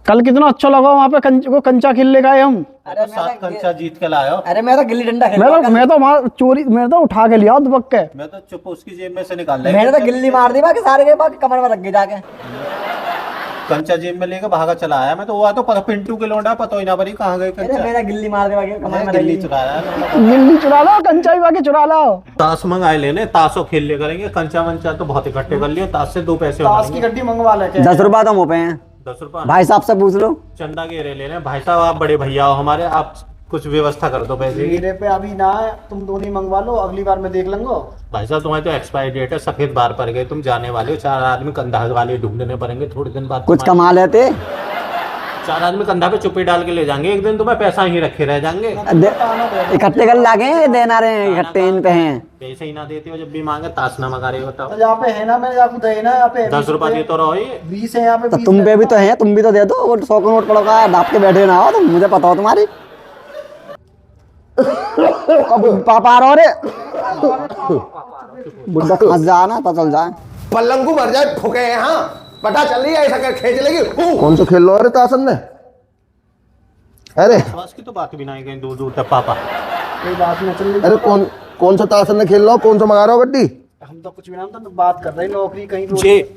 कल कितना अच्छा लगा वहाँ पे वो कंचा खेलने गए हम। अरे 7 कंचा जीत के लाया। अरे मैं तो गिल्ली डंडा खेल मैं तो वहाँ चोरी, मैं तो उठा के लिया दुबक के। मैं तो चुप उसकी जेब में से निकाल लिया। मैंने तो गिल्ली मार दी बाकी सारे के बाकी कमर में रख गई जाके। कंचा जेब में लेके भागा चला आया। मैं तो हुआ तो पिंटू के लौंडा पता ही ना पड़ी कहाँ गए अरे कंचा। मैंने गिल्ली मार दी बाकी कमर में गिल्ली रख चुराया। गिल्ली चुरा लो, कंचा भी बाकी चुरा लो। ताश मंगाए लेने, ताशो खेल ले करेंगे। कंचा मंचा तो बहुत इकट्ठे कर लिए, ताश से 2 पैसे ताश की गड्डी मंगवा लेके। 10 रुपया तो मुँह पे हैं। 10 रुपया भाई साहब से पूछ लो। चंदा घेरे ले रहे भाई साहब। आप बड़े भैया हो हमारे, आप कुछ व्यवस्था कर दो पैसे की। मेरे पे अभी ना है, तुम दोनों ही मंगवा लो, अगली बार मैं देख लूंगा। भाई साहब तुम्हारी तो एक्सपायरी डेट है, सफेद बार पर गए, तुम जाने वाले हो। 4 आदमी कंधा वाले ढूंढने पड़ेंगे थोड़े दिन बाद। कुछ कमा लेते। 4 आदमी कंधा पे चुप्पी डाल के ले जाएंगे। एक दिन तुम्हें पैसा ही रखे रह जाएंगे। इकट्ठे कर लागे देना रहे हैं, इकट्ठे इन पे हैं। पैसे ही ना देते हो, जब भी मांगे ताश ना मंगा रहे हो। बताओ यहाँ पे है ना, मैंने आपको दे ना, यहाँ पे 10 रुपया दे तो रहो। 20 है यहाँ पे। तो तुम पे भी तो है, तुम भी तो दे दो। वो 100 का नोट पड़ा हुआ है, ढाप के बैठे ना हो तुम, मुझे पता हो तुम्हारी। पापा आ रहा रे बुढ़ा फंस जा ना, पता चल जाए। पल्लंगू मर जाए ठोके यहाँ, पता चल रही है ऐसा कर खींच लेगी। कौन सा खेल लो अरे तासन में? अरे ताश की तो बात भी नहीं कहीं दूर दूर तक पापा। कोई बात नहीं, चल। अरे कौन सा तासन में खेल लो? कौन सा मंगा रहा हो गड्डी? हम तो कुछ भी ना, हम तो बात कर रहे हैं नौकरी कहीं।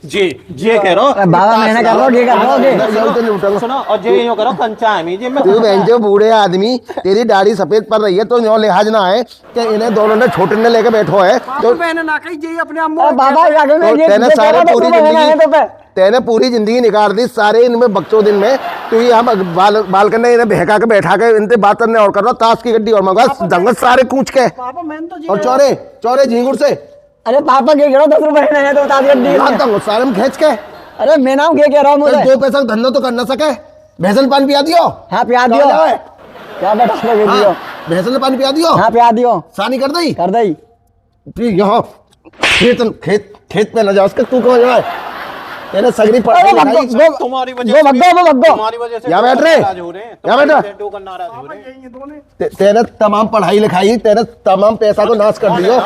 जे कह रहा हूँ बाबा मैंने कर लो, ये कर लो। सुनो, और जे यूं करो कंचा है जेब में। तू बहन जो बूढ़े आदमी, तेरी दाढ़ी सफेद पड़ रही है तो न्यों लिहाज ना है कि इन्हें दोनों ने छोटे ने लेके बैठो है। तो मैंने ना कही जे अपने आप बाबा तेने सारे तेने पूरी जिंदगी निकाल दी सारे इनमें बच्चों दिन में। तू यहाँ बाल करने इन्हें बहका के बैठा के इनसे बात करने और कर रहा। ताश की गड्डी और मंगा जंगल सारे कूच के। पापा मैंने तो और चौरे चौरे झींगुर से। अरे पापा क्या कह रहा हूँ, 10 रुपए नहीं है तो बता दिया। सारे में खींच के। अरे मैं नाम क्या कह रहा हूँ मुझे। 2 पैसा धंधा तो कर ना सके। भैंसन पानी पिया दियो। हाँ पिया दियो। क्या बेटा दियो। भैंसन पानी पिया दियो। हाँ पिया दियो। सानी कर दई कर दई। यहाँ खेत पे न जा उसके। तू कहाँ जाए? तेरे सगरी पड़ तुम्हारी वजह से यहाँ बैठ रहे, यहाँ बैठ। तेरे तमाम पढ़ाई लिखाई, तेरे तमाम पैसा को नाश कर दियो।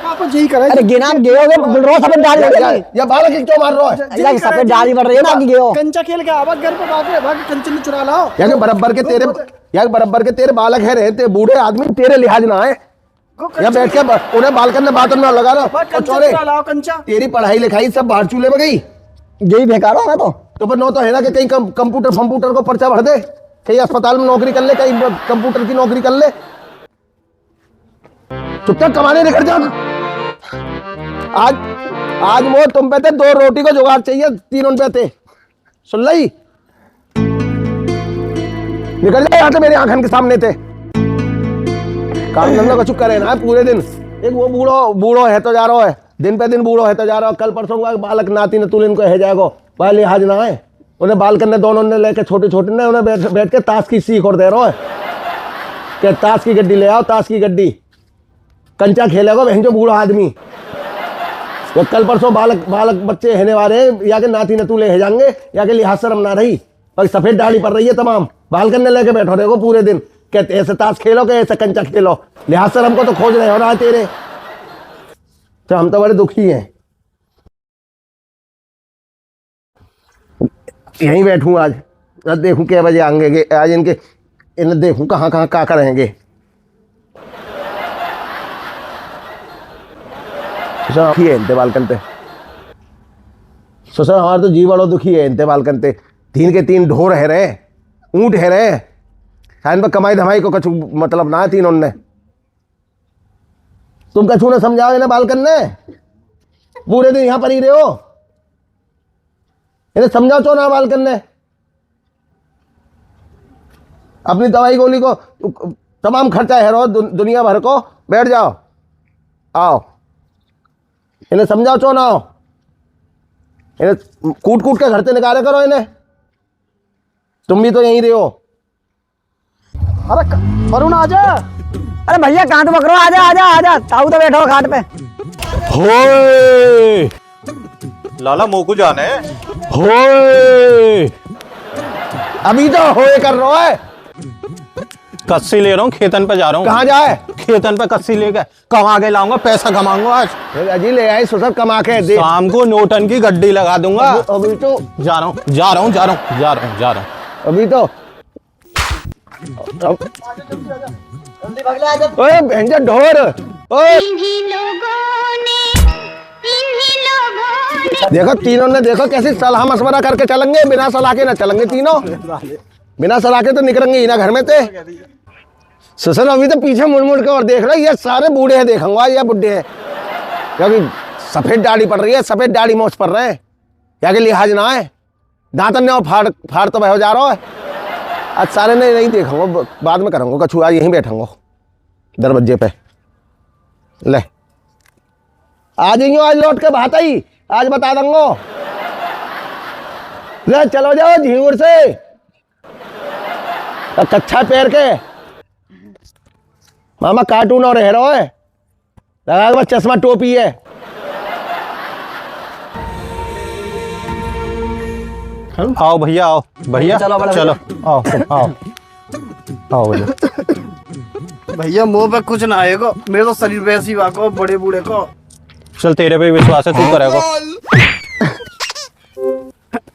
पापा यही करे। अरे गिनाम गेओगे बोल रहा सफेद दाढ़ी बढ़ रही है। या बालक क्यों मार रहा है? सफेद दाढ़ी बढ़ रही है ना कि गेओ। कंचा खेल के आवाज घर पे बाकी कंचे ने चुरा लाओ। या बराबर के तेरे बालक है रहे, बूढ़े आदमी तेरे लिहाज ना है। या बैठ के उन्हें बाल करने बात ना लगा रहा। तेरी पढ़ाई लिखाई सब बाहर चूल्हे में गई। यही बेकार हो मैं तो पर नो तो है ना कि कहीं कंप्यूटर को पर्चा भर दे, कहीं अस्पताल में नौकरी कर ले, कहीं कंप्यूटर की नौकरी कर ले। चुपचाप कमाने निकल जा। आज वो तुम पे थे 2 रोटी को जुगाड़ चाहिए, 3 उन पे थे। सुन ली? निकल जा यहाँ से, मेरे आंखन के सामने थे। काम धंधा कुछ करे ना पूरे दिन। एक वो बूढ़ो है तो जा रहा है, दिन पे दिन बूढ़ो है तो जा रहा है। कल परसों का बालक नाती ने तू इनको है जाएगो भाई लिहाज ना है। उन्हें बाल करने दोनों ने लेके छोटे ने उन्हें बैठ के ताश की सीख और दे रहा है कि ताश की गड्डी ले आओ, ताश की गड्डी। कंचा खेलेगा बहन जो बूढ़ा आदमी। वो कल परसों बालक बच्चे रहने वाले हैं, या के नाती ने तू ले जाएंगे, या के लिहाज शर्म ना रही। और सफेद दाढ़ी पड़ रही है तमाम, बाल करने लेके बैठो देखो पूरे दिन। कहते ऐसे ताश खेलो के ऐसे कंचा खेलो। लिहाज शर्म को तो खोज रहे हो ना तेरे। तो हम तो बड़े दुखी हैं। यहीं बैठूं आज देखूं क्या बजे आएंगे आज। इन्हें देखूं कहाँ क्या करेंगे। दुखी है इनते बाल करते। सोचा हमारे तो जी बड़ो दुखी है इनते बाल करते। 3 के 3 ढोर है रहे, ऊंट है रहे। शायद पर कमाई धमाई को कुछ मतलब ना है तीनों ने। तुम कछू ने समझाओ इन्हें बाल करने। पूरे दिन यहाँ पर ही रहे हो, इन्हें समझाओ चो ना बाल करने। अपनी दवाई गोली को तमाम खर्चा है रो दुनिया भर को। बैठ जाओ, आओ इन्हें समझाओ चो ना हो। इन्हें कूट के घर से निकाले करो इन्हें। तुम भी तो यहीं रहे हो। अरे वरुण आजा। अरे भैया कांट पकड़ो, आजा ताऊ तो बैठो घाट पे। होए लाला मोकू जाने होए अभी तो होए कर रहा है। कस्सी ले रहा हूँ, खेतन पे जा रहा हूँ। कहाँ जाए? खेतन पे कस्सी लेके कमा के लाऊंगा, पैसा कमाऊंगा आज। अजी ले आई ससुर कमा के दे। शाम को नोटन की गड्डी लगा दूंगा। अभी तो जा रहा हूँ। अभी तो ओए भैंजा ढोर, ओए देखो तीनों ने, देखो कैसी सलाह मशवरा करके चलेंगे, बिना सलाह के ना चलेंगे तीनों। बिना सलाह के तो निकलेंगे ही ना घर में ते। ससुर अभी तो पीछे मुड़ मुड़ के और देख रहा है, ये सारे बूढ़े हैं देखूंगा, ये बुढ़े हैं क्योंकि सफेद दाढ़ी पड़ रही है, सफेद दाढ़ी मोछ पड़ रहे हैं, या के लिहाज ना है, दांतन ने फाड़ तो बह जा रहा है। आज सारे ने नहीं देखूंगा, बाद में करूंगा कछु, आज यहीं बैठूंगा दरवाजे पे। ले आ जाइयो, आज लौट के बात आई, आज बता दूंगा। ले चलो जाओ झींगुर से, कच्छा पैर के मामा कार्टून और हीरो है, लगा के चश्मा टोपी है। आओ भैया, आओ भैया, चलो बड़ा चलो आओ भैया। भैया मुंह पे कुछ ना आएगा, मेरे तो शरीर पे ऐसी वाको बड़े बूढ़े को। चल तेरे पे विश्वास है, तू करेगा।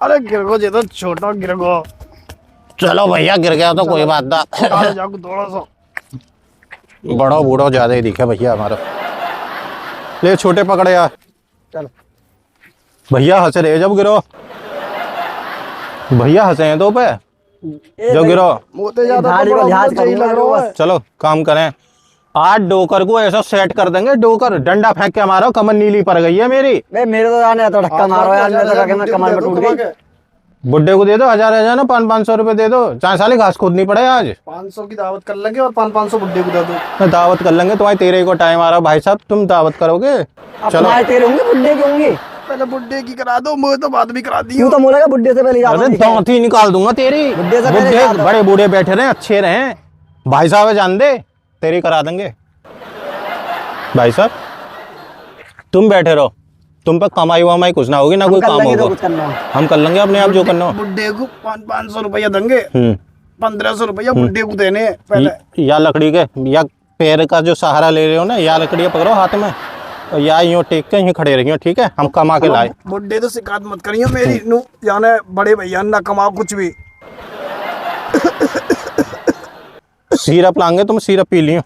अरे गिर गो, ये तो छोटा गिर गो। चलो भैया, गिर गया तो कोई बात ना, जाको थोड़ा सा बड़ा बूढ़ा ज्यादा ही दिखे भैया हमारा। ले छोटे पकड़े यार, चलो भैया हंस रहे जब गिरो, भैया हंसे हैं तो पे जो गिरो। मोते ज्यादा झाड़ी तो को बड़ा लिहाज मुझे चाहिए करूंगा लग रहा है। चलो काम करें, आज डोकर को ऐसा सेट कर देंगे, डोकर डंडा फेंक के मारो, कमर नीली पड़ गई है मेरी। मेरे तो जाने तो धक्का मारो यार, मेरे तो लगे मैं कमर में टूट गई। बुड्ढे को दे दो 1000 ना 500 रुपए दे दो, 4 साल घास खोदनी पड़े आज। 500 की दावत कर लेंगे और 500 बुड्ढे को दे दो। दावत कर लेंगे, तुम्हारे तेरे को टाइम आ रहा भाई साहब, तुम दावत करोगे। चलो तेरे होंगे बुड्ढे के होंगे, पहले बुड्ढे की करा दो, मुझे तो बात भी करा दी। तू तो बोलेगा बुड्ढे से पहले अरे दांत ही निकाल दूंगा तेरी। बुड्ढे से पहले बुड्ढे निकाल दो। बड़े बूढ़े बैठे रहे, अच्छे रहे भाई साहब, जान दे तेरी करा देंगे। भाई साहब तुम बैठे रहो, तुम पे कमाई वमाई कुछ ना होगी, ना कोई काम होगा, हम कर लेंगे अपने आप जो करना हो। बुड्ढे को 500 रुपया देंगे, 1500 रुपया बुड्ढे को देने पहले। या लकड़ी के या पैर का जो सहारा ले रहे हो ना, या लकड़ी पकड़ो हाथ में और या यूं टेक के यूं खड़े रहियो, ठीक है, हम कमा के लाए। बुड्ढे तो शिकायत मत करियो मेरी, नु जाने बड़े भैया ना कमाओ कुछ भी। सिरप लाएंगे, तुम सिरप पी लियो।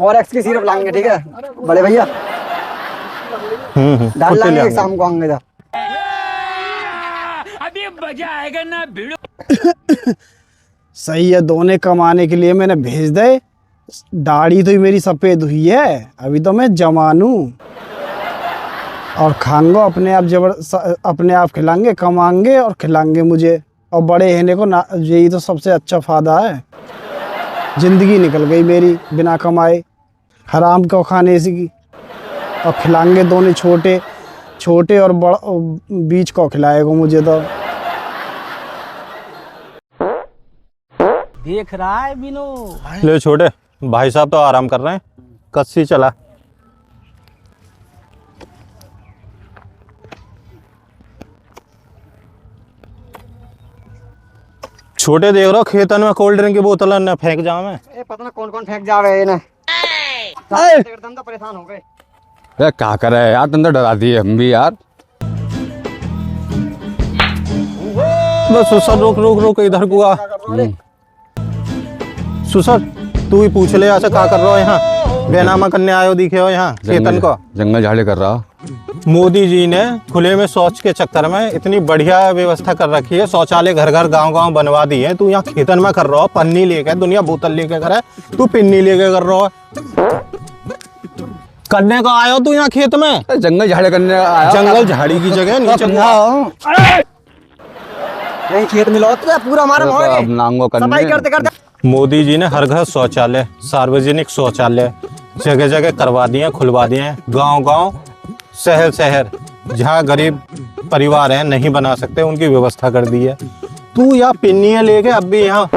और एक्स की सिरप लाएंगे, ठीक है बड़े भैया, डाल फुट्टे ले लाएंगे, आऊंगा। शाम को आएंगे। अभी मजा आएगा ना भिड़ो। सही है, दोने कमाने के लिए मैंने भेज दे। दाढ़ी तो मेरी सफेद हुई है, अभी तो मैं जवान हूँ और खाएंगे अपने आप, अपने आप खिलाएंगे, कमाएंगे और खिलाएंगे मुझे। और बड़े होने को ना, यही तो सबसे अच्छा फायदा है। जिंदगी निकल गई मेरी बिना कमाए, हराम को खाने से, और खिलाएंगे दोनों, छोटे छोटे और बड़ा बीच को खिलाएगा मुझे तो। देख रहा है बिनो, ले छोटे भाई साहब तो आराम कर रहे हैं, कस्सी चला। छोटे देख रहा खेतन में कोल्ड ड्रिंक की बोतल न फेंक जाओ मैं। पता ना कौन कौन फेंक जावे ना, एकदम तो परेशान हो गए। अरे क्या करे यार, तुम तो डरा दिए हम भी यार। बस सुसर रोक इधर को आ। सुसर तू ही पूछ ले, ऐसा क्या कर रहा हो यहाँ, बेनामा करने आयो दिखे हो यहाँ खेतन को। जंगल झाड़ी कर रहा। मोदी जी ने खुले में शौच के चक्कर में इतनी बढ़िया व्यवस्था कर रखी है, शौचालय घर घर गांव गांव बनवा दिए हैं, तू यहाँ खेतन में कर रहा हो, पन्नी लेके, दुनिया बोतल लेके करे, तू पिन्नी लेके कर रहा हो। करने का आयो तू यहाँ खेत में, जंगल झाड़ी करने आया। जंगल झाड़ी की जगह नीचे नहीं खेत मिलो तो पूरा हमारा अब नांगो करने। सफाई करते करते मोदी जी ने हर घर शौचालय, सार्वजनिक शौचालय जगह जगह करवा दिए, खुलवा दिए हैं, गांव गांव शहर शहर, जहाँ गरीब परिवार हैं नहीं बना सकते उनकी व्यवस्था कर दी है। तू यहाँ पिन्नियाँ लेके अब भी यहाँ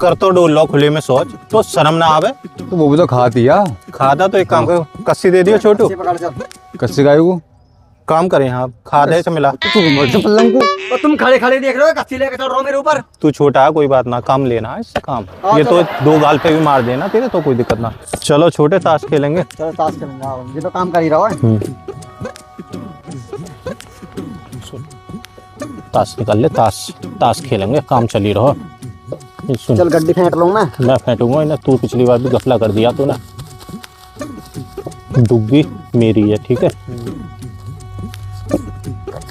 कर तो डोल लो खुले में शौच, तो शर्म ना आवे। तो वो भी तो खा दिया। खाता तो एक काम करो, कस्सी दे दियो छोटू। पकड़ चल। कस्सी गाय को काम करें आप, खा दे से मिला। तो तुम खड़े खड़े देख रहे हो, कच्ची लेके चल रहे हो मेरे ऊपर। तू छोटा है, कोई बात ना, काम लेना है इससे काम। ये तो 2 गाल पे भी मार देना तेरे, तो कोई दिक्कत ना। चलो छोटे, ताश खेलेंगे। चलो ताश खेलेंगे, आओ, ये तो काम कर ही रहा है। ताश निकाल ले, ताश खेलेंगे, काम चल ही रहा। सुन, चल गड्डी फेंट लूँ मैं फेंटूंगा इन्हें। तू पिछली बार भी गफला कर दिया तूने। डुग्गी मेरी है, ठीक है।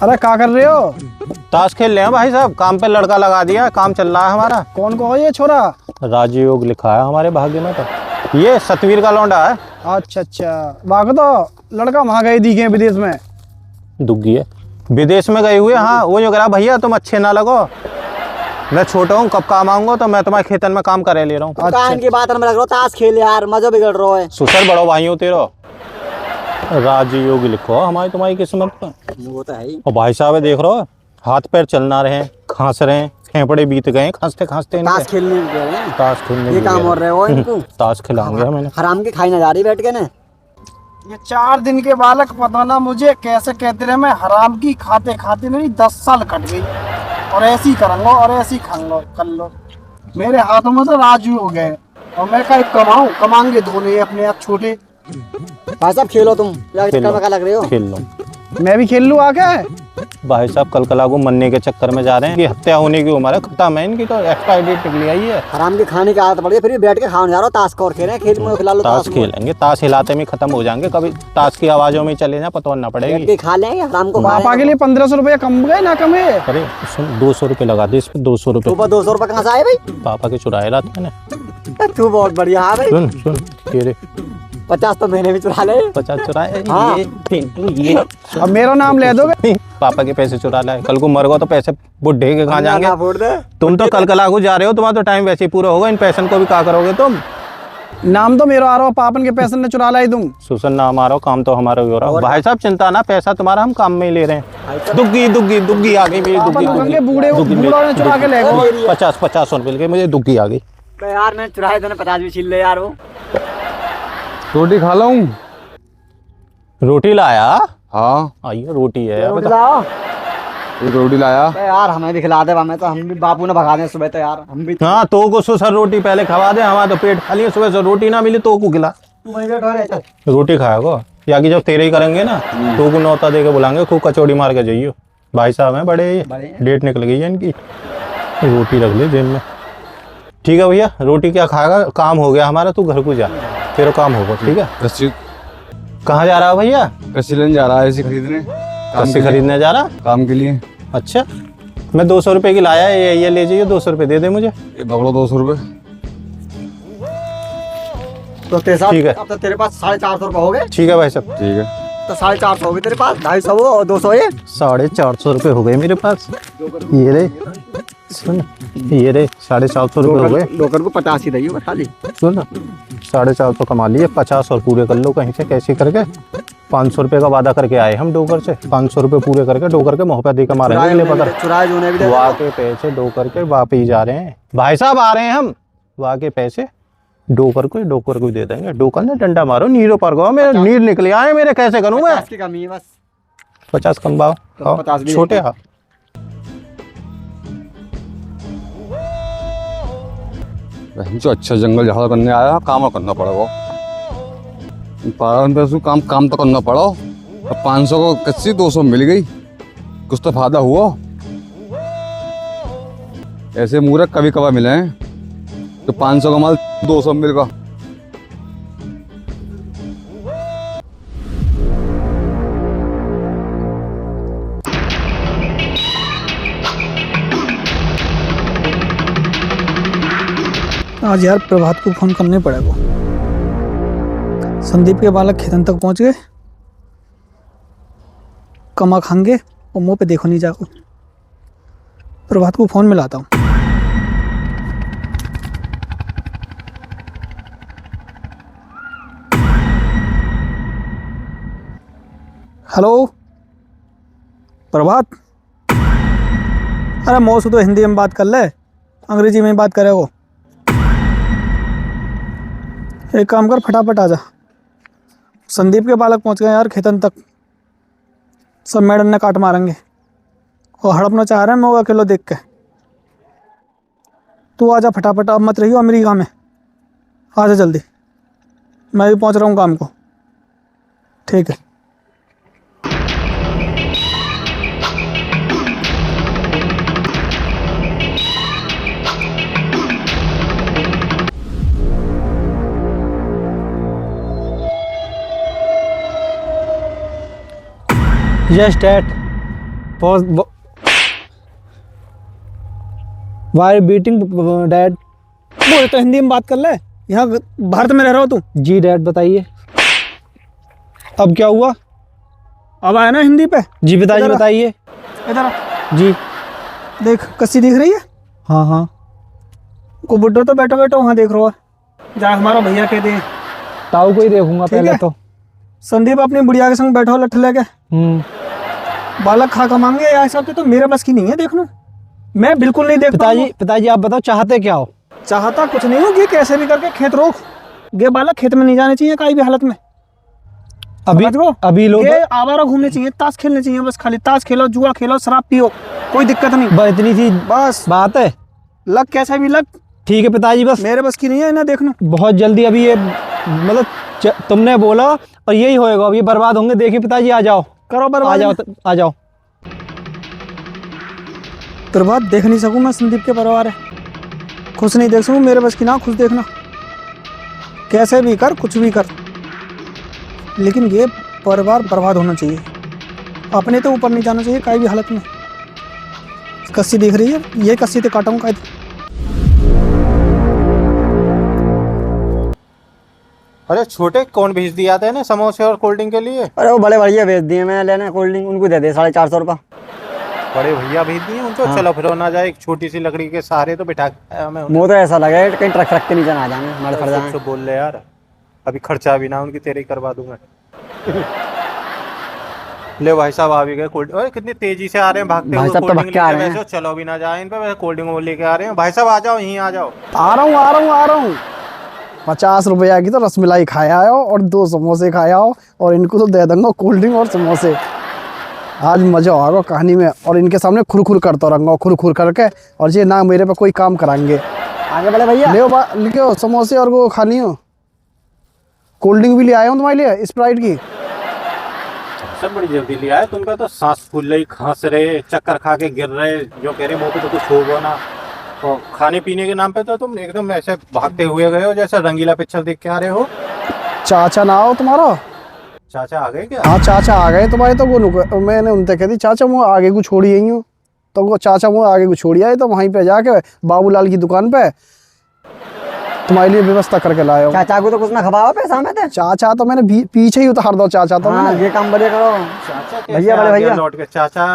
अरे क्या कर रहे हो? ताश खेल रहे हैं भाई साहब, काम पे लड़का लगा दिया, काम चल रहा है हमारा। कौन को हो ये छोरा? राजयोग लिखा है हमारे भाग्य में, तो ये सतवीर का लौंडा है। अच्छा, बाकी तो लड़का वहाँ गए दिखे विदेश में। दुग्गी है, विदेश में गए हुए। हाँ, वो जो कह रहा भैया तुम अच्छे ना लगो, मैं छोटा हूँ, कब काम आऊंगा, तो मैं तुम्हारे खेतन में काम करे ले रहा हूँ। अच्छा इनकी बात में लग रहा हो, ताश खेल यार, मजा बिगड़ रहा है। सुसर बड़ो भाई हो तेरो। राजयोग लिखो हमारी तुम्हारी किस्मत पर। वो तो है ही। और भाई साहब देख रहे हो, हाथ पैर चलना रहे, खांस रहे हैं, फेफड़े बीत गए खांसते खांसते। ताश खेलने गए हैं, ताश खेलने ये काम हो रहे हो इनको। ताश खिलाऊंगा मैंने। हराम की खाई ना जा रही बैठ के ना। ये 4 दिन के बालक पता ना मुझे कैसे कहते रहे, मैं हराम की खाते खाते मेरी 10 साल कट गई। और ऐसी करूंगा और ऐसी खाऊंगा, कर लो। मेरे हाथों में तो राजू हो गए, और मैं कहीं कमाऊं, कमाएंगे दोनों अपने आप छोटे। भाई साहब खेलो तुम, या चक्कर में क्या लग रहे हो? खेल लो। मैं भी खेल लूं आके? भाई साहब कल कला को मरने के चक्कर में जा रहे हैं कि हत्या होने की उम्र है, खत्म है इनकी, तो एक्सपायरी डेट निकली आई है। हराम की खाने की आदत पड़ी है, फिर भी बैठ के खाने जा रहा हो। ताश और खेल रहे हैं, खेल में खिला लो। ताश खेलेंगे, ताश हिलाते में खत्म हो जाएंगे, कभी ताश की आवाजों में चले जाए पता ना पड़ेगी। खा लेंगे हराम को। पापा के लिए 1500 रुपया कम गए ना कमे? अरे सुन, 200 रुपये लगा दे इस पे, 200 रुपये। सुबह 200 रुपये कहाँ से आए भाई? पापा के चुराए रात मैंने। तू बहुत बढ़िया है भाई। सुन ये रे, 50 तो मैंने भी चुरा ले। 50 चुराए। हाँ। ये अब मेरा नाम ले दोगे? पापा के पैसे चुरा लाए, कल को मर गो तो पैसे बुढ़े के कहाँ जाएंगे? फोड़ दे। तुम तो कल कला को जा रहे हो, तुम्हारा तो टाइम वैसे ही पूरा होगा, इन पैसन को भी क्या करोगे तुम? नाम तो मेरा आ रहा हो, पापन के पैसे ने चुरा लाई तुम। सुसन नाम आ रहा हो, काम तो हमारा ही हो रहा है। भाई साहब चिंता ना, पैसा तुम्हारा, हम काम में ही ले रहे हैं। दुग्गी दुग्गी दुग्गी आ गई मेरी, दुग्गी दुग्गी बूढ़े ने चुरा के ले गए। 50 रुपए के मुझे दुग्गी आ गई। यार मैंने चुराए थे, 50 भी छीन ले यार। वो रोटी खा लाऊं? रोटी लाया? हाँ आइए रोटी है। रोटी लाओ। एक रोटी लाया। यार हमें भी खिला दे, हमें तो, हम भी बापू ने भगा दे सुबह तो यार, हम भी। हाँ तो को सुसर रोटी पहले खवा दे, हमारा तो पेट खाली है, सुबह से रोटी ना मिली तो को खिला। रोटी खाएगा या कि जब तेरे ही करेंगे ना, तो को नौता दे के बुलाएंगे, खूब कचौड़ी मार के जाइयो। भाई साहब हैं बड़े, डेट निकल गई है इनकी। रोटी रख ले जेब में। ठीक है भैया, रोटी क्या खाएगा, काम हो गया हमारा, तू घर को जा, तेरा काम होगा। ठीक है। रस्सी कहाँ जा रहा है भैया? रस्सी लेने जा रहा है, ऐसी खरीदने। रस्सी खरीदने जा रहा? काम के लिए। अच्छा, मैं 200 रुपये की लाया है, ये ले जाइए, 200 रुपये दे दे मुझे। ये पकड़ो 200 रुपये। तो तेरे साथ ठीक है। अब तो तेरे पास 450 रुपये हो गए। ठीक है भाई साहब। ठीक है। तो 450 हो गए तेरे पास, 250 वो और 200 ये। 450 रुपये हो गए मेरे पास। ये रे सुन, ये रे 450 रुपये हो गए। लोकर को 50 ही दी खाली। सुन 450 कमा लिए, 50 और पूरे कर लो कहीं से कैसे करके। 500 रुपये का वादा करके आए हम डोकर से, 500 रुपये पूरे करके डोकर के मुँह पे दे के मारेंगे। ले पकड़, चुराए जो भी वहाँ के पैसे डोकर के वापिस जा रहे हैं। भाई साहब आ रहे हैं हम, वहाँ के पैसे डोकर को दे देंगे। डोकर ने डंडा मारो, नीरो पर गो, मेरे नीर निकले आए मेरे, कैसे करूँ मैं? 50 की कमी है बस। 50 कमवाओ, तो 50 भी छोटे हाँ। जो अच्छा जंगल झाड़ करने आया, काम करना पड़ेगा। 12 पैसों काम तो करना पड़ा। अब 500 को कच्ची 200 मिल गई, कुछ तो फायदा हुआ। ऐसे मूर्ख कभी कभार मिले हैं, तो 500 का माल 200 मिलेगा। आज यार प्रभात को फोन करने पड़ेगा। संदीप के बालक खेतन तक पहुंच गए, कमा खाएंगे और मुंह पे देखो नहीं जाको। प्रभात को फोन मिलाता हूँ। हेलो प्रभात, अरे मौसू तो हिंदी में बात कर ले, अंग्रेजी में बात करे वो। एक काम कर, फटाफट आ जा। संदीप के बालक पहुंच गए यार खेतन तक। सब मैडम ने काट मारेंगे और हड़पना चाह रहे हैं मैं वो अकेलो देख के। तू आजा फटाफट, अब मत रहियो अमेरिका में, आजा जल्दी, मैं भी पहुंच रहा हूँ काम को। ठीक है। Yes dad. Why beating dad. बोले तो हिंदी में बात कर ले, यहाँ भारत में रह रहा हो तू। जी डैड बताइए, अब क्या हुआ? अब आया ना हिंदी पे। जी पिताजी इधर आ। बताइए। इधर आ। जी। देख कस्सी दिख रही है, हाँ हाँ। को बुड्ढो तो बैठो बैठो वहाँ देख रहा है। जा हमारा भैया कह दे, ताऊ को ही देखूंगा ठीक पहले है। तो। संदीप अपनी बुढ़िया के संग बैठो लठ लेके, बालक खा कमाएंगे या हिसाब से तो मेरे बस की नहीं है देखना, मैं बिल्कुल नहीं देख पिताजी पिताजी आप बताओ चाहते क्या हो? चाहता कुछ नहीं होगी, कैसे भी करके खेत रोक। ये बालक खेत में नहीं जाने चाहिए कहीं भी हालत में। अभी समझ गो? अभी लोग ये आवारा घूमने चाहिए, ताश खेलने चाहिए, बस खाली ताश खेलो, जुआ खेलो, शराब पियो, कोई दिक्कत नहीं। बस इतनी सी बस बात है। लग कैसे भी लग, ठीक है पिताजी, बस मेरे बस की नहीं है इन्हें देखना। बहुत जल्दी अभी ये मतलब तुमने बोला और यही होएगा, अब ये बर्बाद होंगे। देखिए पिताजी आ जाओ, करो आ बर्बाद। जाओ आ जाओ। बर्बाद देख नहीं सकूं मैं, संदीप के परिवार है, खुश नहीं देख सकूं, मेरे बस की ना खुश देखना। कैसे भी कर, कुछ भी कर, लेकिन ये परिवार बर्बाद होना चाहिए, अपने तो ऊपर नहीं जाना चाहिए कहीं भी हालत में। कस्सी दिख रही है, ये कस्सी तो काटूंगा। अरे छोटे कौन भेज दिया था ना समोसे और कोल्ड ड्रिंक के लिए? अरे वो बड़े भैया भेज दिए, मैं लेने कोल्ड ड्रिंक उनको दे दे 450 रुपये। बड़े भैया भेज दिए उनको? चलो फिर ना जाए, एक छोटी सी लकड़ी के सहारे तो बिठा के आया मैं उन्हें। मुझे तो ऐसा लगे कहीं ट्रक ट्रक के नीचे ना जाए, मर फट जाए। तो बोल ले यार, अभी खर्चा भी ना उनकी तेरे ही करवा दूंगा। ले भाई साहब आ भी गए कोल्ड। ओए कितनी तेजी से आ रहे हैं भागते भाई हुए, साहब तो कोल्ड भाग ड्रिंक के आ लेके। रहे हैं। वैसे चलो भी ना जाए इन पे, वैसे कोल्ड ड्रिंक वो लेके आ रहे हैं। भाई साहब आ जाओ, यहीं आ जाओ। आ रहा हूँ आ रहा हूँ आ रहा हूँ। 50 रुपया की तो रसमलाई खाया हो और 2 समोसे खाया हो, और इनको तो दे दूंगा कोल्ड ड्रिंक और समोसे। आज मजा आएगा कहानी में, और इनके सामने खुरखुर करता रहूंगा, खुरखुर करके, और ये ना मेरे पे कोई काम कराएंगे। आगे बड़े भैया लेके आओ समोसे और वो खानी हो। कोल्ड ड्रिंक भी ले आया हूँ तुम्हारे लिए, स्प्राइट की। सब बड़ी जल्दी लिया है, तुमका तो सांस फूल रही, खांस रहे, चक्कर खा के गिर रहे, जो कह रहे मुंह पे तो कुछ होगा ना। तो खाने पीने के नाम पे तो तुम एकदम ऐसे भागते हुए गए हो जैसे रंगीला पिक्चर देख के आ रहे हो। चाचा ना आओ तुम्हारा? चाचा आ गए क्या? हाँ चाचा आ गए तुम्हारे। तो वो मैंने उनसे कह दी चाचा वो आगे को छोड़ी आई हूँ, तो वो चाचा वो आगे को छोड़ी आए, तो वहीं पे जाके बाबूलाल की दुकान पे तुम्हारे लिए व्यवस्था करके लाया हूँ। चाचा को तो कुछ ना खवाओ पैसा में थे। चाचा तो मैंने पीछे ही उतार दो चाचा तो हाँ मैंने। ये काम बढ़िया करो चाचा कैसे भैया, बड़े आ गया भैया। लौट के? चाचा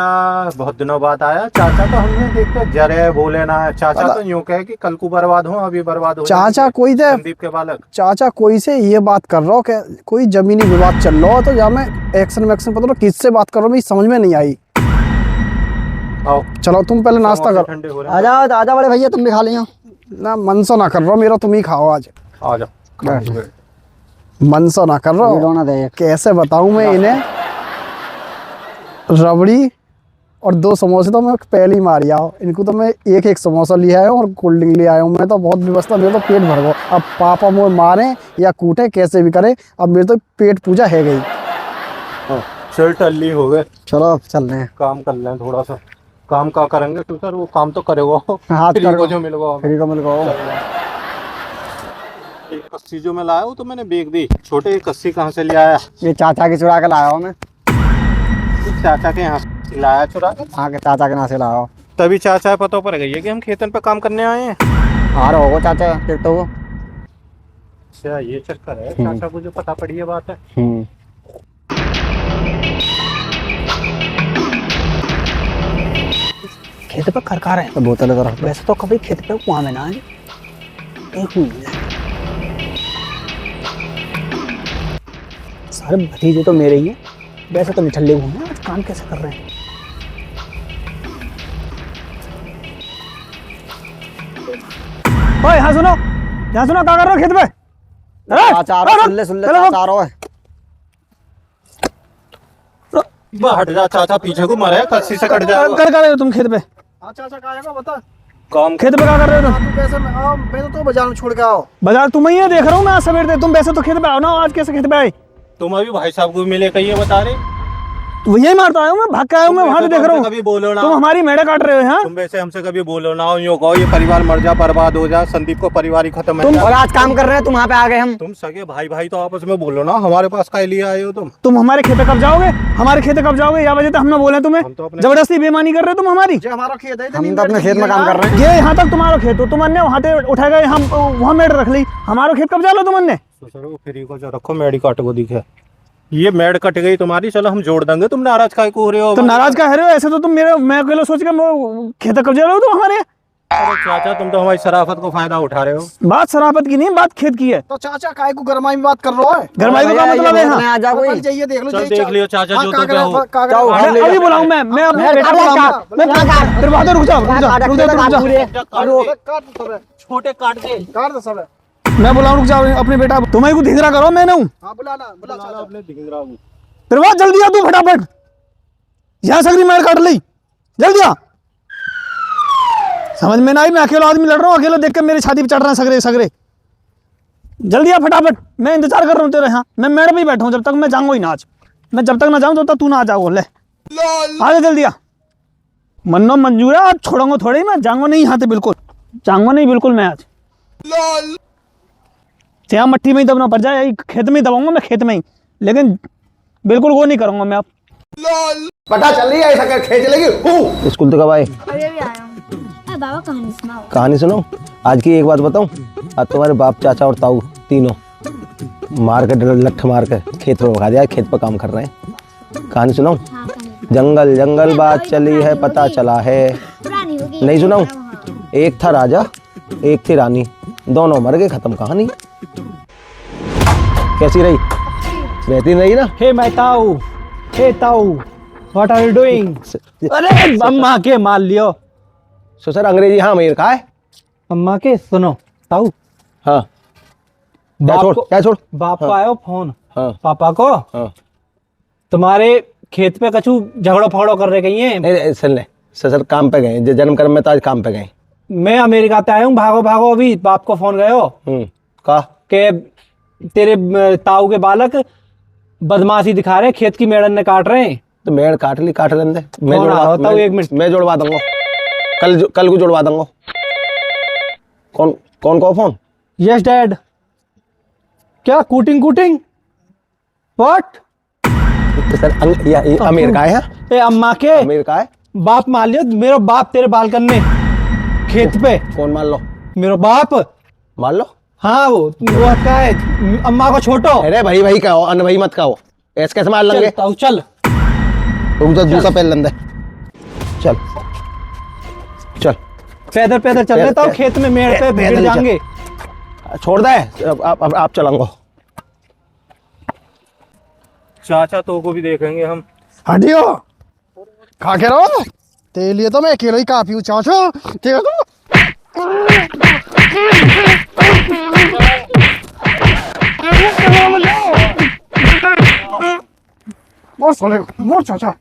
बहुत दिनों बाद आया। चाचा तो हमने देखते जरे बोले ना, चाचा तो यूं कहे कि कल को बर्बाद हो, अभी बर्बाद हो। चाचा कोई थे, संदीप के बालक। चाचा कोई से ये बात कर रहा हो कि कोई जमीनी विवाद चल रहा हो, तो या मैं एक्शन पता लो किससे बात कर रहा हूँ, मेरी समझ में नहीं आई। आओ चलो तुम पहले नाश्ता करो। ठंडे हो रहे आ जाओ आ जाओ बड़े भैया, तुम भी खा लियो। ना मनसा ना कर रहा हो मेरा, तुम ही खाओ आज। आ जाओ। मनसा ना कर रहा ये हो। रोना दे। कैसे बताऊं मैं इन्हें, रबड़ी और 2 समोसे तो मैं पहले ही मार आओ। इनको तो मैं एक समोसा ले आया हूँ और कोल्ड ड्रिंक ले आया हूँ। मैं तो बहुत व्यवस्था, मेरे तो पेट भर गया। अब पापा मुझे मारे या कूटे कैसे भी करे, अब मेरे तो पेट पूजा है गई। चल टल्ली हो गए, चलो अब चल रहे हैं। काम कर लें थोड़ा सा। काम का करेंगे तू सर, वो काम तो करेगा हाथ फ्री कर को जो मिलेगा हमें। फ्री को मिल गो। एक कस्सी जो मैं लाया वो तो मैंने बेच दी। छोटे कस्सी कहाँ से ले आया? ये चाचा की चुरा के लाया हूँ मैं। चाचा के यहाँ से लाया चुरा के? हाँ के चाचा के यहाँ से लाया हूँ। तभी चाचा पता पड़ गई है कि हम खेतन पे काम करने आए हैं। आ रहा होगा चाचा फिर तो वो। अच्छा ये चक्कर है, चाचा को जो पता पड़ी है बात है। खेत पे कर रहे हैं तो बोतल तो रख। वैसे तो कभी खेत पे कुआं में ना आए। एक मिनट, सारे भतीजे तो मेरे ही हैं, वैसे तो निठल्ले घूमे, आज काम कैसे कर रहे हैं? ओए यहाँ सुनो, क्या कर रहे हो खेत पे? चाचा आ रहा है, सुन ले चाचा आ रहा है। हट जा चाचा, पीछे को मरे कस्सी से कट जाएगा। कर रहे हो तुम खेत पे? अच्छा अच्छा कहा बता। काम खेत पे क्या कर रहे हो तुम? तू कैसे मैं तो बाजार में छोड़ के आओ। बाजार तुम ही देख रहा हूँ मैं आज सवेर से। तुम वैसे तो खेत पे आओ ना, आज कैसे खेत पे आए? तुम अभी भाई साहब को मिले कहिए बता रहे। तो यही मारता आया हूँ मैं, भाग के आया हूँ मैं, वहां से देख रहा हूँ। कभी बोलो ना, तुम हमारी मेढ़े काट रहे हो यहाँ। तुम वैसे हमसे कभी बोलो ना, यूं कहो ये परिवार मर जा, बर्बाद हो जा, संदीप को परिवार ही खत्म है। और आज काम कर रहे हैं, तुम वहाँ पे आ गए हम। तुम सगे भाई भाई तो आपस में बोलो ना, हमारे पास काय लिए आए हो तुम? तुम हमारे खेत कब जाओगे? हमारे खेत कब जाओगे? या वजह तो हमने बोले तुम्हें, हम तो अपने- जबरदस्ती बेईमानी कर रहे हो तुम हमारी। जो हमारा खेत है हम तो अपने खेत में काम कर रहे हैं। ये यहाँ तक तुम्हारा खेत हो, तुमने वहाँ से उठा गए, हम वहाँ मेढ़ रख ली। हमारा खेत कब जालो तुमने? फ्री को जो रखो, मेड़ी काट को दिखे। ये मेड़ कट गई तुम्हारी, चलो हम जोड़ देंगे। तुम नाराज काय को हो रहे हो? तो नाराज का है रहे हो? ऐसे तो तुम मेरे, मैं अकेले सोच के खेत कब जा रहे हो तुम हमारे? अरे चाचा, तुम तो हमारी शराफत को फायदा उठा रहे हो। बात शराफत की नहीं, बात खेत की है। तो चाचा काय को गरमाई में बात कर रहा है? गरमाई को क्या मतलब है यहाँ? आ जाओ कोई। कल जाइए देख लो। चल देख लियो चाचा, जो तो क्या हो। जाओ, हम ले अभी जाते बुलाऊं मैं अपने बेटा को बुलाऊंगा। मैं फिर बात रुक जा, छोटे काट दे। काट दो सब। मैं बुलाऊं, रुक जाओ अपने बेटा। तुम्हें को धिंगरा करो, मैं नहीं हूँ। हाँ बुलाना बुला चाचा। अपने दिख रहा हूँ। फिर बात जल्दी आ तू फटाफट। यहाँ सगरी मेड़ काट ली, जल्दी आ। समझ में ना आई, मैं अकेला आदमी लड़ रहा हूँ, अकेला देख के मेरी छाती पे चढ़ रहा है सगरे सगरे। जल्दी आ फटाफट, मैं इंतजार कर रहा हूँ तेरे यहाँ। मैं मेड़ पे ही बैठा हूँ, जब तक मैं जाऊंगा ही ना आज। मैं जब तक ना जाऊँ तब तक तू ना आ जाओ। ले आ जा जल्दी आ। मन्नो मंजूर है, आज छोड़ूंगा थोड़ी, मैं जाऊंगा नहीं यहाँ से, बिल्कुल जाऊंगा नहीं बिल्कुल मैं आज। चाहे मट्टी में ही दबना पड़ जाए, खेत में ही दबाऊंगा मैं, खेत में ही, लेकिन बिल्कुल वो नहीं करूंगा मैं अब। पता चल रही है ऐसा कर खींच लेगी। स्कूल तो कब आए? अभी अभी आया हूँ। अरे बाबा कहानी सुनाओ। कहानी सुनो। आज की एक बात बताऊं, आज तुम्हारे बाप, चाचा और ताऊ तीनों मार के लठ मार के खेत में भगा दिया, खेत पर काम कर रहे हैं। कहानी सुनाऊं? हाँ कहानी जंगल जंगल बात चली है, पता चला है। पुरानी होगी। नहीं सुनाऊं? एक था राजा, एक थी रानी, दोनों मर गए, खत्म कहानी। कैसी रही? रहती नहीं ना। हे माय ताऊ, हे ताऊ, व्हाट आर यू डूइंग? अरे अम्मा के मार लियो। सो सर अंग्रेजी हाँ मेर का है। अम्मा के सुनो ताऊ, हाँ क्या छोड़ बाप को आयो फोन, हाँ पापा को, हाँ। तुम्हारे खेत पे कछु झगड़ो फगड़ो कर रहे कहीं है। नहीं सुन ले सर, काम पे गए, जन्म कर्म में तो आज काम पे गए। मैं अमेरिका से आया हूँ, भागो भागो अभी। बाप को फोन गए हो का के तेरे ताऊ के बालक बदमाशी दिखा रहे, खेत की मेड़न ने काट रहे हैं। तो मेड़ काट ली, काट लेंदे। मैं कौन आ रहा जुड़वा, था? एक मिनट। मैं जुड़वा दूंगा, कल को जुड़वा दूंगा। कौन कौन को फोन? Yes dad. क्या कूटिंग कूटिंग? व्हाट? सर ये अमेरिका है। ए अम्मा के अमेरिका है। बाप मार लियो, मेरा बाप तेरे बालकन में खेत पे। कौन मान लो? मेरा बाप। मान लो। हाँ वो क्या है, अम्मा को छोटो। अरे भाई भाई का हो, अन भाई मत का हो, ऐसे कैसे मार लेंगे? ताऊ चल, तुम तो जूता पहन लेंदे। चल चल पैदल पैदल चल रहे ताऊ, खेत में मेड़ पे भिड़ जाएंगे। छोड़ दे, आप चलेंगे। चाचा तो को भी देखेंगे हम। हटियो खा के रहो, तेरे लिए तो मैं अकेला ही काफी हूँ चाचा। ठीक है तो मोर सोले मोर चाचा।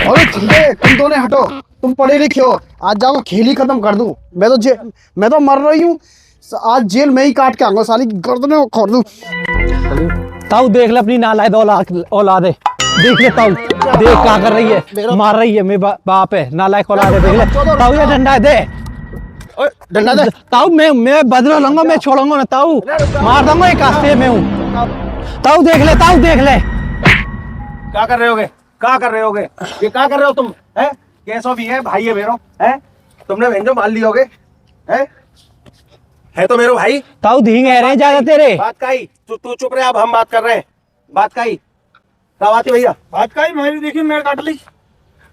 अरे चिल्ले, तुम दोनों हटो, तुम पढ़े लिखे हो। आज जाओ खेल ही खत्म कर दूं। मैं तो मर रही हूँ, आज जेल में ही काट के आऊंगा, साली गर्दन खोल दूं। ताऊ देख ले अपनी नालायक औलाद है, देख ले ताऊ, देख क्या कर रही है, मार रही है। मेरे बाप है, नालायक औलाद है, देख ले ताऊ। ये डंडा है, दे डंडा दे ताऊ। मैं बदला लूंगा, मैं छोड़ूंगा ना ताऊ, मार दूंगा एक आस्ते में हूँ। ताऊ देख ले, ताऊ देख ले। क्या कर रहे होगे? क्या कर रहे होगे? ये क्या कर रहे हो तुम? हैं? कैसो भी है भाई है मेरो, हैं? तुमने भेंजो मान ली होगे, हैं? है तो मेरो भाई। ताऊ धींग है रहे ज्यादा तेरे। बात का ही तू चुप रहे, अब हम बात कर रहे हैं। बात का ही क्या बात है भैया? बात का ही मेरी देखी मेरे काट ली।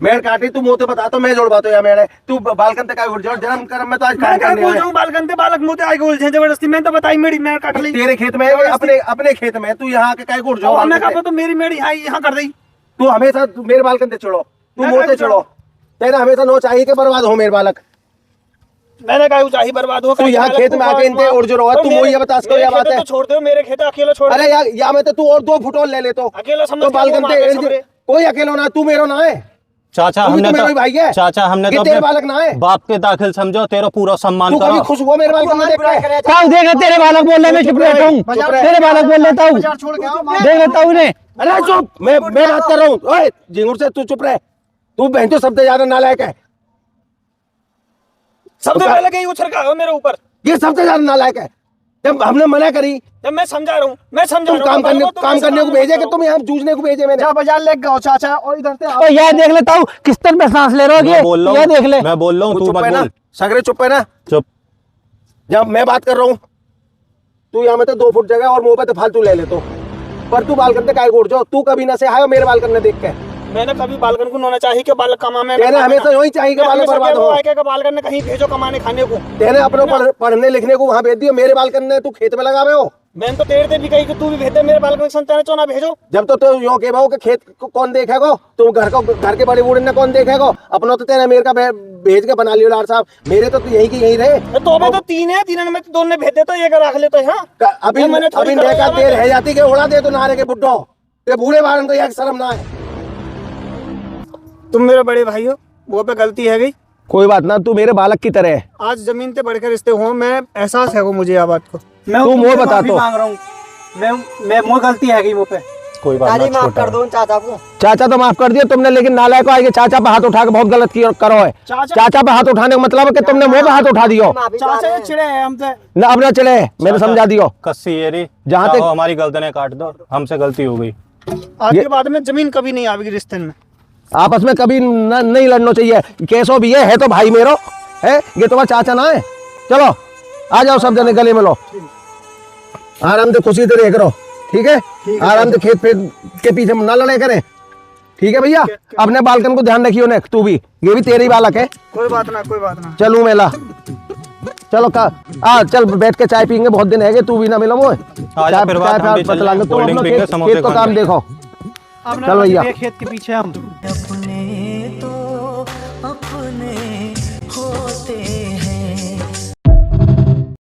मेड़ काटी तू मुंह तो बता, तो मैं जोड़वा तो या मेड़ है तू बालकन तक उठ जाओ, जन्म कर्म में तो आज काम करने वाले। बालकन ते बालक मुझे आगे उलझे जबरदस्ती, मैं तो बताई मेरी मेड़ काट ली। तेरे खेत में अपने खेत में तू यहाँ के काय उठ जाओ। हमने कहा तो मेरी मेड़ी यहाँ कर दी। तू हमेशा मेरे बालकन ते चढ़ो, तू मुंह ते चढ़ो। तेरा हमेशा नो चाहिए कि बर्बाद हो मेरे बालक। मैंने कहा उचाही बर्बाद हो तू यहाँ खेत में आके इनते उड़ जो रहा है, तू वो ये बता इसको, ये बात है। छोड़ दो मेरे खेत, अकेला छोड़। अरे यार यहाँ में तो तू और 2 फुटबॉल ले ले तो अकेला समझ तो के बालकन वो ते मार के कोई अकेला ना, तू मेरो ना है। चाचा तू भी हमने तो मेरा ही भाई है। चाचा हमने कि तो तेरे अपने बालक ना है। बाप के दाखिल समझो, तेरा पूरा सम्मान तू कभी करो। खुश हुआ मेरे बालकन में देख के? ताऊ देख तेरे बालक बोल रहे, मैं चुप रहता हूँ। तेरे बालक बोल लेता हूँ, देख लेता हूँ इन्हें। अरे चुप, मैं बात कर रहा हूँ। ओए झिंगुर से तू चुप रह, तू बहन तो सबसे ज्यादा नालायक है। सबसे पहले कहीं उछल का मेरे ऊपर, ये सबसे ज्यादा नालायक है। जब हमने मना करी, जब मैं समझा रहा हूँ, मैं समझा तुम काम करने को भेजे कि तुम यहाँ जूझने को भेजे? मैंने बाजार ले गए चाचा, और इधर से तो यह देख लेता हूँ किस तरह में सांस ले रहा मैं बोल रहा ये देख ले। हूँ, मैं बोल रहा हूँ, तू चुप मत है ना, बोल। सगरे चुप है ना। चुप। जब मैं बात कर रहा हूँ, तू यहाँ में तो 2 फुट जगह और मुंह पे तो फालतू ले ले तो, पर तू बालकन पे काय उड़ जाओ? तू कभी ना से आयो मेरे बालकन में देख के। मैंने कभी बालकन को होना चाहिए कि बालक कमा में तेने हमेशा यही चाहिए कि बालक बर्बाद हो। बालकन ने कहीं भेजो कमाने खाने को। तेने अपने पढ़ने लिखने को वहाँ भेज दिया, मेरे बालकन ने तू खेत में लगा रहे हो। मैंने तो तेरे से भी कही कि तू भी भेज दे मेरे बालकन संतान चो भेजो। जब तो यो के भाव के खेत को कौन देखेगा? तुम घर के बड़े बूढ़े ने कौन देखेगा? अपना तो तेरे मेरे का भेज के बना लियो लाड साहब, मेरे तो यही की यही रहे। तो मैं तो 3 है, 3 में 2 ने भेज दे तो एक रख ले तो यहाँ। अभी देखा देर है जाती के उड़ा दे तो नारे के बुड्ढो, ये बूढ़े बालन को एक शर्म ना है। तुम मेरे बड़े भाई हो, वो पे गलती है गई। कोई बात ना, तू मेरे बालक की तरह है। आज जमीन से बढ़कर रिश्ते हो, मैं एहसास है वो मुझे यह बात को। मैं तू मुझे बता तो। मांग रहा हूँ मैं मुझे गलती है गई मुझ पे। कोई बात नहीं, माफ कर दो चाचा को। चाचा तो माफ कर दिया तुमने, लेकिन नालायक आगे चाचा पे हाथ उठा के बहुत गलत करो है। चाचा पे हाथ उठाने का मतलब है कि तुमने मुंह पे हाथ उठा दियो। चाचा चिड़े हैं हमसे ना, अब ना चले, मैंने समझा दियो। कस्सी येरी जहाँ तक हमारी गर्दनें काट दो, हमसे गलती हो गई। आज के बाद में जमीन कभी नहीं आवेगी रिश्ते में। आपस में कभी नहीं लड़ना चाहिए। कैसो भी है तो भाई मेरो है, ये तुम्हारा चाचा ना है। चलो आ जाओ सब जने गले में लो, आराम से खुशी से रह करो, ठीक है? आराम से खेत के पीछे ना लड़े करें, ठीक है भैया? अपने बालकन को ध्यान रखियो ने, तू भी, ये भी तेरी बालक है। कोई बात ना, कोई बात ना। चलू मेला, चलो चल बैठ के चाय पीएंगे, बहुत दिन है, तू भी ना मिलो मोए। चाय बतलाएंगे, तुम अपना खेत को काम देखो। चल भैया। खेत के पीछे हम